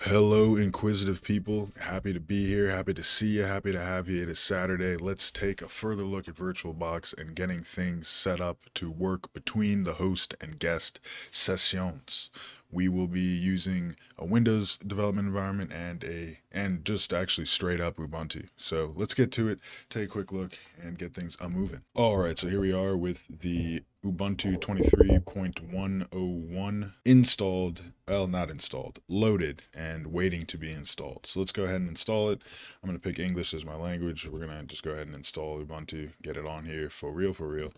Hello, inquisitive people. Happy to be here. Happy to see you. Happy to have you. It is Saturday. Let's take a further look at VirtualBox and getting things set up to work between the host and guest sessions. We will be using a Windows development environment and just actually straight up Ubuntu. So let's get to it, take a quick look, and get things moving. All right, so here we are with the Ubuntu 23.101 installed, well, not installed, loaded and waiting to be installed. So let's go ahead and install it. I'm going to pick English as my language. We're going to just go ahead and install Ubuntu, get it on here for real, for real.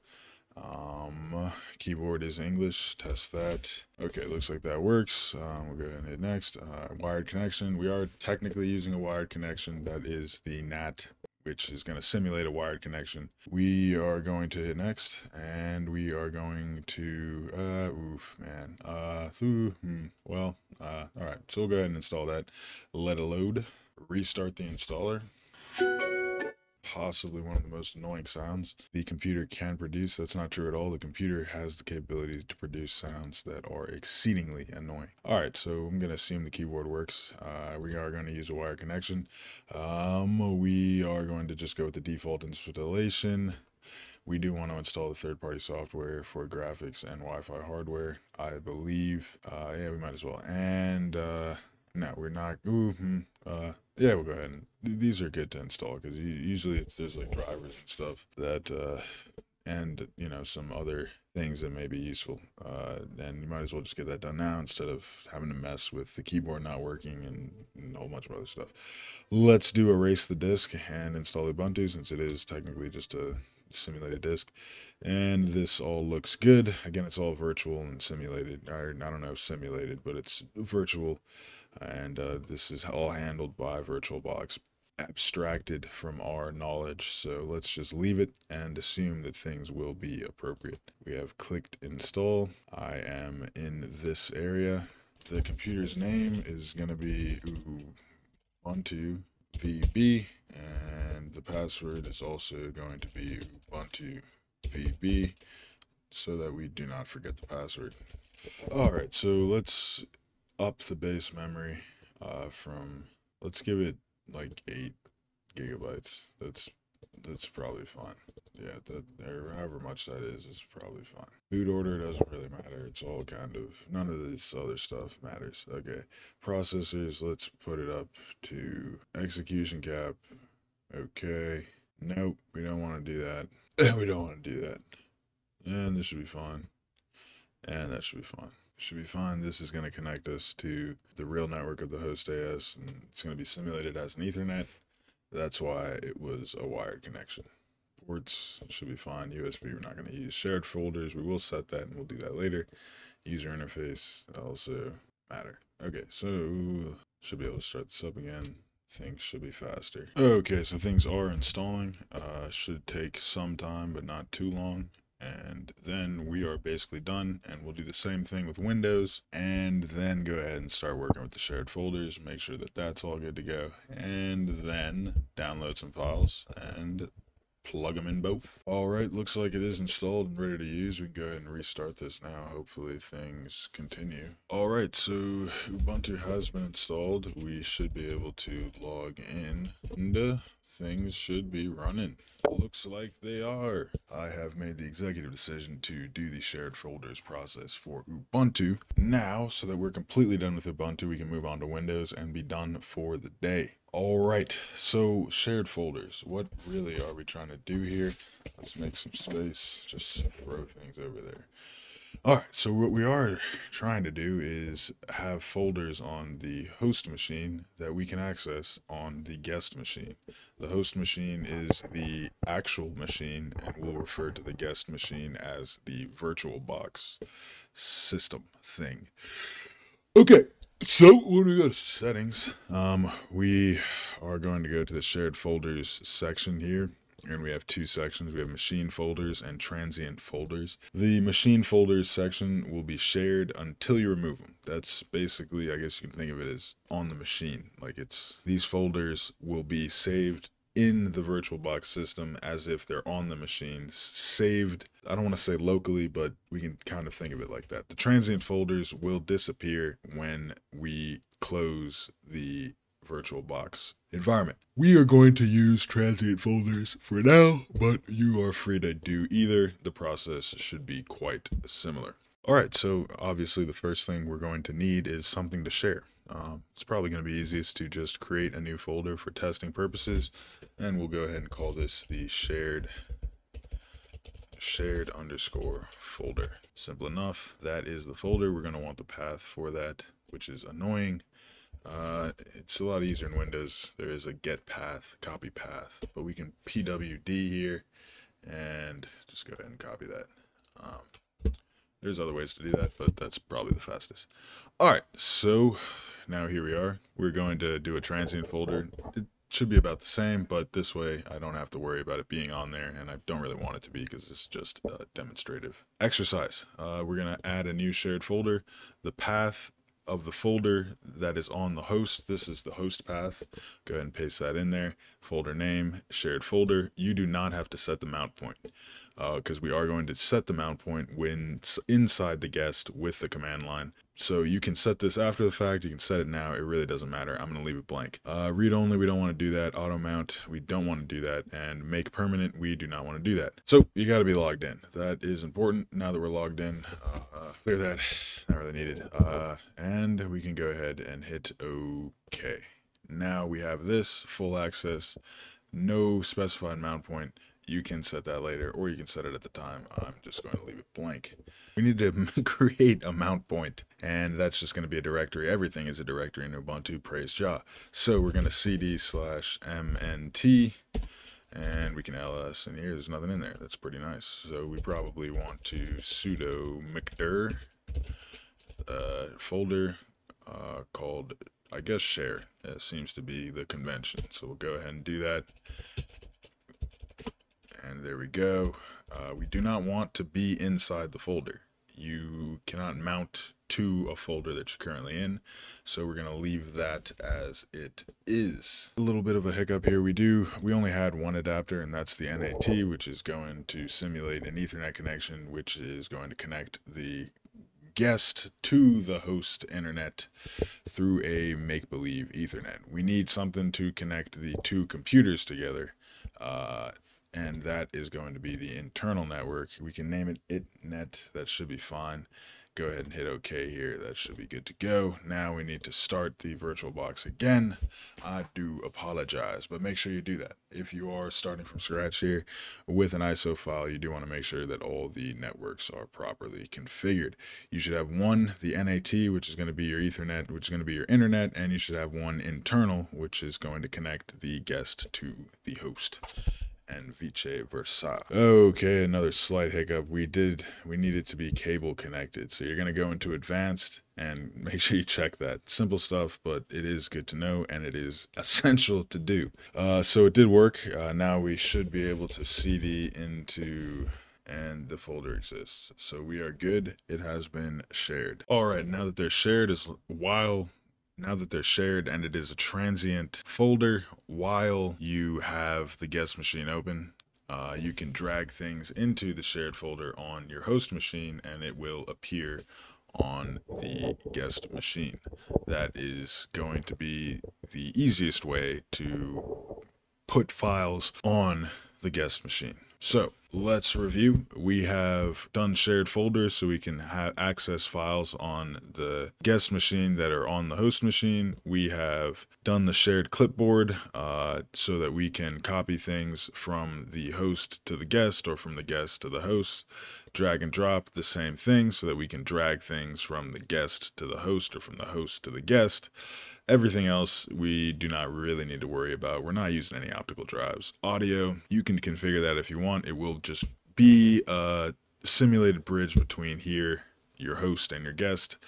Keyboard is English, test that. Okay, looks like that works. We'll go ahead and hit next. Wired connection. We are technically using a wired connection. That is the NAT, which is going to simulate a wired connection. We are going to hit next, and we are going to, all right, so we'll go ahead and install that. Let it load, restart the installer. Possibly one of the most annoying sounds the computer can produce. That's not true at all. The computer has the capability to produce sounds that are exceedingly annoying. All right, so I'm going to assume the keyboard works. We are going to use a wire connection. We are going to just go with the default installation. We do want to install the third-party software for graphics and Wi-Fi hardware, I believe. Yeah, we might as well. And no, we're not. Yeah, we'll go ahead and these are good to install because usually there's like drivers and stuff that and some other things that may be useful. And you might as well just get that done now instead of having to mess with the keyboard not working and a whole bunch of other stuff. Let's do erase the disk and install Ubuntu since it is technically just a simulated disk. And this all looks good. Again, it's all virtual and simulated. I don't know, simulated, but it's virtual. And this is all handled by VirtualBox, abstracted from our knowledge. So let's just leave it and assume that things will be appropriate. We have clicked install. I am in this area. The computer's name is going to be Ubuntu VB, and the password is also going to be Ubuntu VB so that we do not forget the password. All right, so let's up the base memory let's give it like 8 gigabytes. That's probably fine. Yeah, or however much that is probably fine. Boot order doesn't really matter. It's all kind of, none of this other stuff matters. Okay, processors, let's put it up to execution cap. Okay, nope, we don't want to do that. We don't want to do that. And this should be fine. And that should be fine. Should be fine. This is going to connect us to the real network of the host AS, and it's going to be simulated as an Ethernet. That's why it was a wired connection. Ports should be fine. USB, we're not going to use. Shared folders, we will set that, and we'll do that later. User interface also matter. Okay, so should be able to start this up again. Things should be faster. Okay, so things are installing. Should take some time, but not too long. And then we are basically done, and we'll do the same thing with Windows, and then go ahead and start working with the shared folders, make sure that that's all good to go, and then download some files and plug them in both. All right, looks like it is installed and ready to use. We can go ahead and restart this now. Hopefully things continue. All right, so Ubuntu has been installed. We should be able to log in, and things should be running. Looks like they are. I have made the executive decision to do the shared folders process for Ubuntu now, so that we're completely done with Ubuntu. We can move on to Windows and be done for the day. All right, so shared folders. What really are we trying to do here? Let's make some space, just throw things over there. All right, so what we are trying to do is have folders on the host machine that we can access on the guest machine. The host machine is the actual machine, and we'll refer to the guest machine as the VirtualBox system thing. Okay, so when we go to settings, we are going to go to the shared folders section here. And we have two sections. We have machine folders and transient folders. The machine folders section will be shared until you remove them. That's basically, I guess you can think of it as on the machine. Like these folders will be saved in the VirtualBox system as if they're on the machine, saved. I don't want to say locally, but we can kind of think of it like that. The transient folders will disappear when we close the VirtualBox environment. We are going to use transient folders for now, but you are free to do either. The process should be quite similar. All right, so obviously the first thing we're going to need is something to share. It's probably going to be easiest to just create a new folder for testing purposes, and we'll go ahead and call this the shared underscore folder. Simple enough. That is the folder. We're going to want the path for that, which is annoying. It's a lot easier in Windows. There is a get path, copy path, but we can pwd here and just go ahead and copy that. There's other ways to do that, but that's probably the fastest. All right, so now here we are. We're going to do a transient folder. It should be about the same, but this way I don't have to worry about it being on there, and I don't really want it to be because it's just a demonstrative exercise. We're going to add a new shared folder. The path of the folder that is on the host, this is the host path. Go ahead and paste that in there. Folder name, shared folder. You do not have to set the mount point because we are going to set the mount point when inside the guest with the command line. So you can set this after the fact, you can set it now, it really doesn't matter. I'm going to leave it blank. Read only, we don't want to do that. Auto mount, we don't want to do that. And make permanent, we do not want to do that. So you got to be logged in. That is important. Now that we're logged in, clear that, not really needed. And we can go ahead and hit OK. Now we have this full access, no specified mount point. You can set that later, or you can set it at the time. I'm just going to leave it blank. We need to create a mount point, and that's just going to be a directory. Everything is a directory in Ubuntu, praise Jah. So we're going to cd/mnt, and we can ls in here. There's nothing in there. That's pretty nice. So we probably want to sudo mkdir folder called, I guess, share. That seems to be the convention. So we'll go ahead and do that. And there we go. We do not want to be inside the folder. You cannot mount to a folder that you're currently in. So we're going to leave that as it is. A little bit of a hiccup here. We only had one adapter, and that's the NAT, which is going to simulate an Ethernet connection, which is going to connect the guest to the host internet through a make-believe Ethernet. We need something to connect the two computers together. And that is going to be the internal network. We can name it itnet. That should be fine. Go ahead and hit OK here. That should be good to go. Now we need to start the VirtualBox again. I do apologize, but make sure you do that. If you are starting from scratch here with an ISO file, you do want to make sure that all the networks are properly configured. You should have one, the NAT, which is going to be your Ethernet, which is going to be your internet, and you should have one internal, which is going to connect the guest to the host. And vice versa. Okay, another slight hiccup. We needed to be cable connected. So you're going to go into advanced and make sure you check that. Simple stuff, but it is good to know and it is essential to do. So it did work. Now we should be able to cd into, and the folder exists. So we are good. It has been shared. All right, now that they're shared and it is a transient folder, while you have the guest machine open, you can drag things into the shared folder on your host machine and it will appear on the guest machine. That is going to be the easiest way to put files on the guest machine. So let's review. We have done shared folders so we can access files on the guest machine that are on the host machine. We have done the shared clipboard so that we can copy things from the host to the guest or from the guest to the host. Drag and drop, the same thing, so that we can drag things from the guest to the host or from the host to the guest. Everything else we do not really need to worry about. We're not using any optical drives. Audio, you can configure that if you want. It will just be a simulated bridge between here, your host, and your guest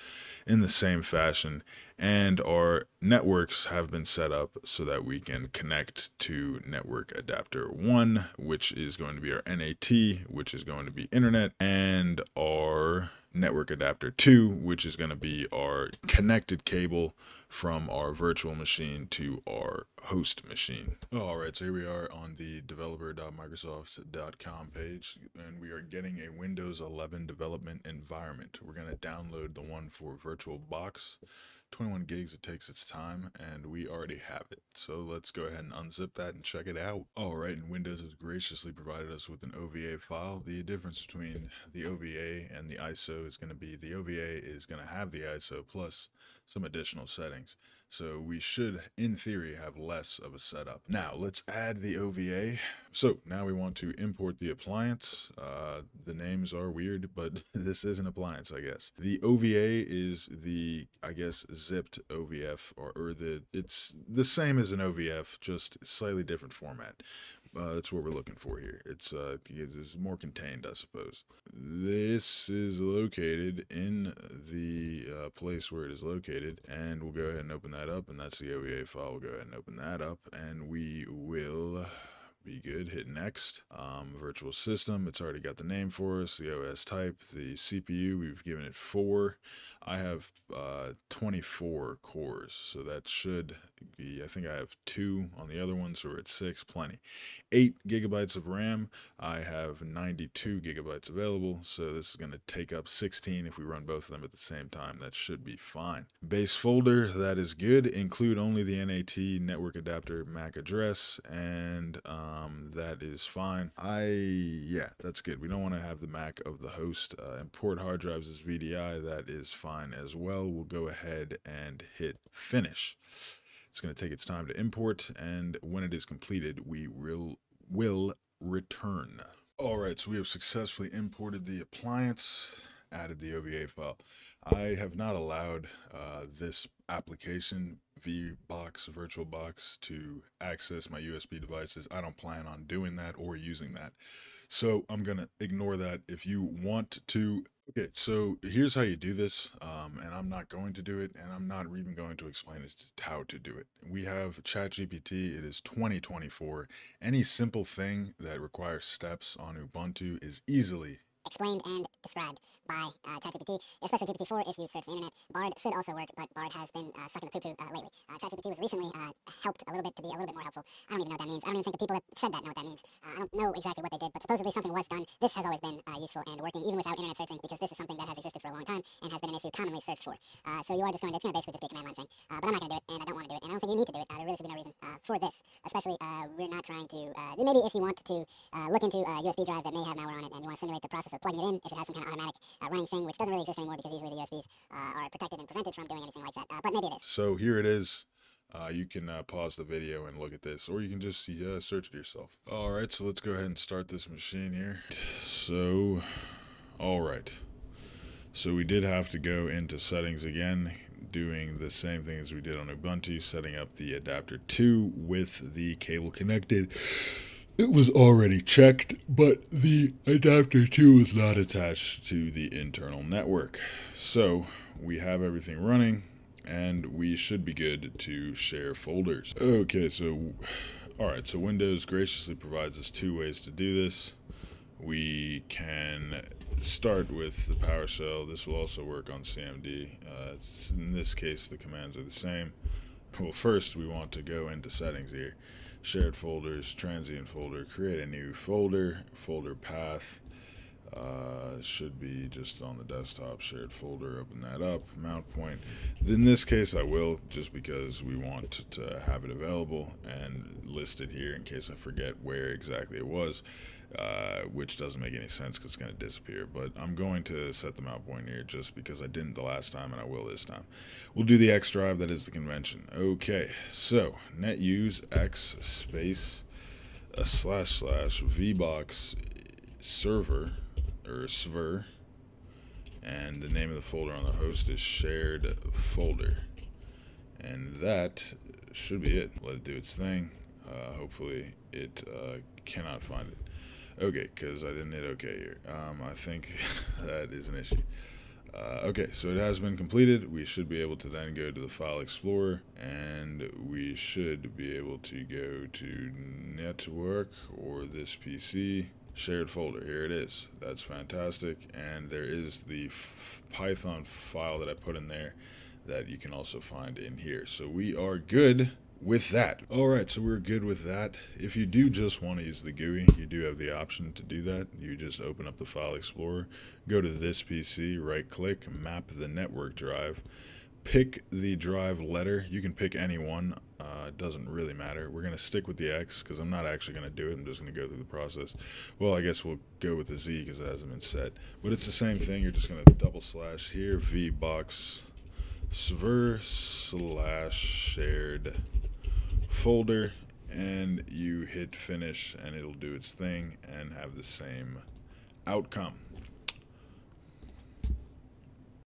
in the same fashion. And our networks have been set up so that we can connect to network adapter 1, which is going to be our NAT, which is going to be internet, and our network adapter 2, which is going to be our connected cable from our virtual machine to our host machine. Alright, so here we are on the developer.microsoft.com page, and we are getting a Windows 11 development environment. We're going to download the one for VirtualBox. 21 gigs, it takes its time, and we already have it. So let's go ahead and unzip that and check it out. Alright, and Windows has graciously provided us with an OVA file. The difference between the OVA and the ISO is going to be the OVA is going to have the ISO plus some additional settings. So we should, in theory, have less of a setup. Now, let's add the OVA. So now we want to import the appliance. The names are weird, but this is an appliance, I guess. The OVA is the, I guess, zipped OVF, it's the same as an OVF, just slightly different format. That's what we're looking for here. It's more contained, I suppose. This is located in the place where it is located, and we'll go ahead and open that up, and that's the OVA file. We'll go ahead and open that up, and we will be good. Hit next. Virtual system, it's already got the name for us, the OS type, the CPU, we've given it 4. I have 24 cores, so that should be, I think I have 2 on the other one, so we're at 6, plenty. 8 gigabytes of RAM, I have 92 gigabytes available, so this is going to take up 16 if we run both of them at the same time. That should be fine. Base folder, that is good. Include only the NAT network adapter MAC address, and that is fine. Yeah, that's good. We don't want to have the MAC of the host. Import hard drives as VDI, that is fine as well. We'll go ahead and hit finish. It's going to take its time to import, and when it is completed, we will return. Alright, so we have successfully imported the appliance, added the OVA file. I have not allowed this application, VirtualBox, to access my USB devices. I don't plan on doing that or using that. So I'm going to ignore that. If you want to... Okay, so here's how you do this, and I'm not going to do it, and I'm not even going to explain how to do it. We have ChatGPT. It is 2024. Any simple thing that requires steps on Ubuntu is easily explained and described by ChatGPT, especially GPT-4 if you search the internet. Bard should also work, but Bard has been stuck in the poo-poo lately. ChatGPT was recently helped a little bit to be a little bit more helpful. I don't even know what that means. I don't even think the people that said that know what that means. I don't know exactly what they did, but supposedly something was done. This has always been useful and working even without internet searching, because this is something that has existed for a long time and has been an issue commonly searched for. So you are just going to, it's going to basically just be a command line thing. But I'm not going to do it, and I don't want to do it, and I don't think you need to do it. There really should be no reason for this, especially we're not trying to, maybe if you want to look into a USB drive that may have malware on it and you want to simulate the process of plugging it in, if it has some kind of automatic running thing, which doesn't really exist anymore because usually the USBs are protected and prevented from doing anything like that, but maybe it is. So here it is. You can pause the video and look at this, or you can just search it yourself. Alright, so let's go ahead and start this machine here. So, alright. So we did have to go into settings again, doing the same thing as we did on Ubuntu, setting up the adapter 2 with the cable connected. It was already checked, but the adapter 2 was not attached to the internal network. So we have everything running, and we should be good to share folders. Okay, so alright, so Windows graciously provides us 2 ways to do this. We can start with the PowerShell. This will also work on CMD. In this case, the commands are the same. Well, first we want to go into settings here. Shared folders, transient folder, create a new folder, folder path. Should be just on the desktop, shared folder, open that up, mount point. In this case I will, just because we want to have it available and list it here in case I forget where exactly it was, which doesn't make any sense because it's going to disappear. But I'm going to set the mount point here just because I didn't the last time and I will this time. We'll do the X drive, that is the convention. Okay, so netuse x space / vbox server or svr, and the name of the folder on the host is shared folder, and that should be it. Let it do its thing. Hopefully it cannot find it. Okay, because I didn't hit OK here. I think that is an issue. Okay, so it has been completed. We should be able to then go to the File Explorer, and we should be able to go to Network or this PC. Shared folder, here it is. That's fantastic. And there is the Python file that I put in there that you can also find in here. So we are good with that. All right, so we're good with that. If you do just want to use the GUI, you do have the option to do that. You just open up the File Explorer, go to this PC, right click, map the network drive, pick the drive letter. You can pick any one. It doesn't really matter. We're going to stick with the X because I'm not actually going to do it. I'm just going to go through the process. Well, I guess we'll go with the Z because it hasn't been set. But it's the same thing. You're just going to double slash here, VBox /shared folder, and you hit finish and it'll do its thing and have the same outcome.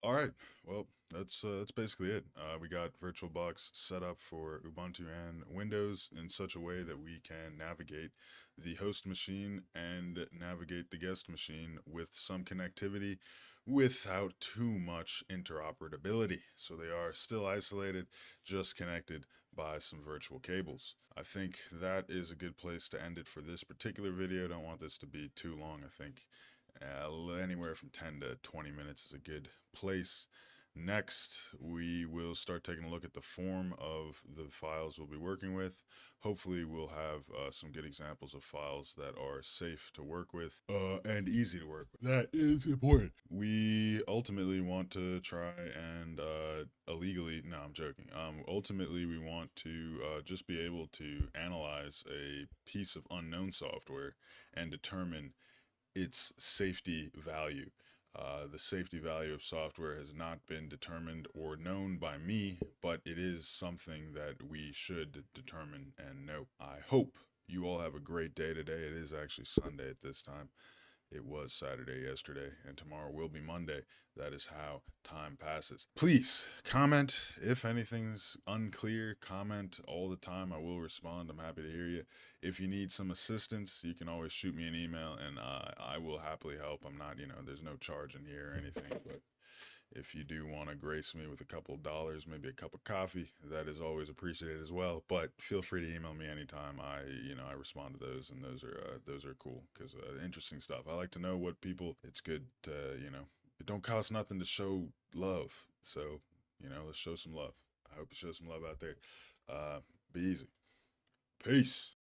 All right, well, that's basically it. We got VirtualBox set up for Ubuntu and Windows in such a way that we can navigate the host machine and navigate the guest machine with some connectivity without too much interoperability. So they are still isolated, just connected by some virtual cables. I think that is a good place to end it for this particular video. Don't want this to be too long. I think anywhere from 10 to 20 minutes is a good place. Next, we will start taking a look at the form of the files we'll be working with. Hopefully, we'll have some good examples of files that are safe to work with and easy to work with. That is important. We ultimately want to try and illegally, no, I'm joking. Ultimately, we want to just be able to analyze a piece of unknown software and determine its safety value. The safety value of software has not been determined or known by me, but it is something that we should determine and know. I hope you all have a great day today. It is actually Sunday at this time. It was Saturday yesterday, and tomorrow will be Monday. That is how time passes. Please comment if anything's unclear. Comment all the time. I will respond. I'm happy to hear you. If you need some assistance, you can always shoot me an email, and I will happily help. I'm not, there's no charge in here or anything, but if you do want to grace me with a couple of dollars, maybe a cup of coffee, that is always appreciated as well. But feel free to email me anytime. I respond to those, and those are cool because interesting stuff. I like to know what people. It's good to it don't cost nothing to show love. So let's show some love. I hope you show some love out there. Be easy. Peace.